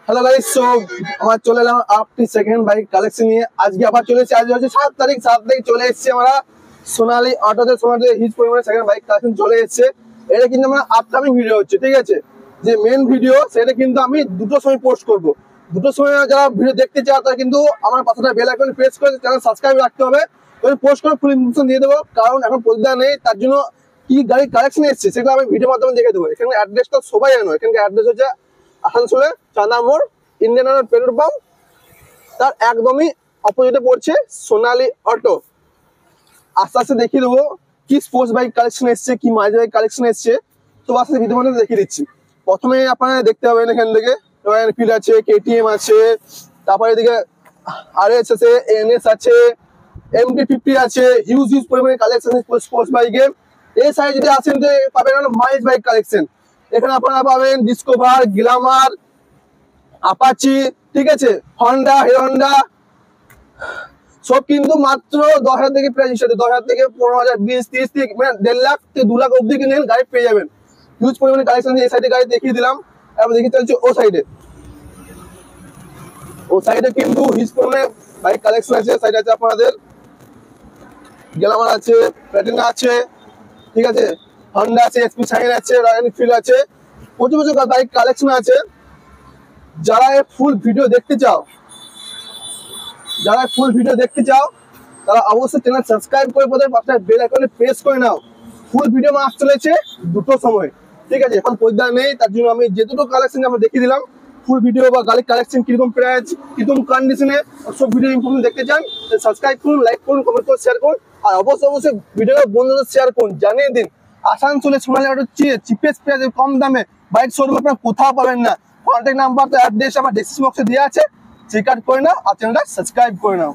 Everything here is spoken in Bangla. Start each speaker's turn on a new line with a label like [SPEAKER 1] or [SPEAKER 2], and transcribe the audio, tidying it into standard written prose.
[SPEAKER 1] হ্যালো গাইস, সো আমার চলে এলাম আপনি সেকেন্ড বাইক কালেকশন নিয়ে। আজকে আবার চলে এসেছি, আজ হচ্ছে 7 তারিখ চলে এসেছি আমরা সোনালী অটোতে। সোনালী হিউজ পরিমাণে সেকেন্ড বাইক কালেকশন চলে এসেছে। এটা কিন্তু আমার আপকামিং ভিডিও হচ্ছে, ঠিক আছে। যে মেন ভিডিও সেটা কিন্তু আমি দুটোর সময় পোস্ট করব। দুটোর সময় যারা ভিডিও দেখতে চাও তারা কিন্তু আমার পাশে বেল আইকন প্রেস করে চ্যানেল সাবস্ক্রাইব রাখতে হবে। আমি পোস্ট করে ফুল ইনফরমেশন দিয়ে দেবো, কারণ এখন পরিচয় নেই, তার জন্য কি গাড়ির কালেকশন এসেছে সেগুলো আমি ভিডিওর মাধ্যমে দেখে দেবো। এখানে অ্যাড্রেসটা সবাই জানো, এখানকার অ্যাড্রেস হচ্ছে আসানসোলে চাঁদা মোড়, ইন্ডিয়ান অয়েল পেট্রোল পাম্প, তার একদমই অপোজিটে পড়ছে সোনালী অটো। আস্তে আস্তে দেখিয়ে দেবো কি স্পোর্টস বাইক কালেকশন এসছে, কি মাইজ বাইক কালেকশন এসছে, তো আস্তে ভিডিও মধ্যে দেখিয়ে দিচ্ছি। প্রথমে আপনারা দেখতে পাবেন এখান থেকে রয়্যাল এনফিল্ড আছে, কেটিএম আছে, তারপরে এদিকে আরএস আছে, এনএস আছে, MT-50 আছে, হিউজ পরিমাণে কালেকশন স্পোর্টস বাইকের। এই সাইড যদি আসেন তো পাবেন মাইজ বাইক কালেকশন। এখানে আপনারা পাবেন ডিসকভার, গ্ল্যামার, আপাচি, ঠিক আছে, হন্ডা, হিরো হন্ডা, সব কিন্তু মাত্র 10,000 থেকে প্রাইস হিসাবে 10,000 থেকে 15,000, 20, 30 থেকে মানে 1.5 লাখ থেকে 2 লাখ অব্দি কিনে গাড়ি পেয়ে যাবেন। হিউজ পরিমাণে কালেকশন। এই সাইডে গাড়ি দেখিয়ে দিলাম, এবার দেখিয়ে চলছে ও সাইডে। ও সাইডে কিন্তু হিউজ পরিমাণে বাইক কালেকশন আছে। সাইডে আছে আপনাদের গ্ল্যামার আছে, প্লাটিনা আছে, ঠিক আছে, হন্ডা আছে, এসপি শাইন আছে, রয়্যাল এনফিল্ড আছে, প্রচুর বাইক কালেকশন আছে। যারা ফুল ভিডিও দেখতে চাও তারা অবশ্যই চ্যানেল সাবস্ক্রাইব করে পাশে বেল আইকনে প্রেস করে নাও। ফুল ভিডিও মাস চলেছে দুটোর সময়, ঠিক আছে। এখন পরিচয় নেই, তার জন্য আমি যে দুটো কালেকশন আমরা দেখিয়ে দিলাম, ফুল ভিডিও বা গাড়ির কালেকশন কিরকম প্রাইস, কিরকম কন্ডিশনে, সব ভিডিও ইনফরমেশন দেখতে চান, সাবস্ক্রাইব করুন, লাইক করুন, কমেন্ট করুন, শেয়ার করুন, আর অবশ্যই ভিডিওটা বন্ধুদের শেয়ার করুন, জানিয়ে দিন আসানসোলে সোনালী অটো চিপেস্ট প্রাইসে কম দামে বাইক শোরুম আপনারা কোথাও পাবেন না। কন্ট্যাক্ট নাম্বার তো অ্যাড্রেস আমার ডেসক্রিপশন বক্সে দেওয়া আছে, চেক আউট করে নাও আর চ্যানেলটা সাবস্ক্রাইব করে নাও।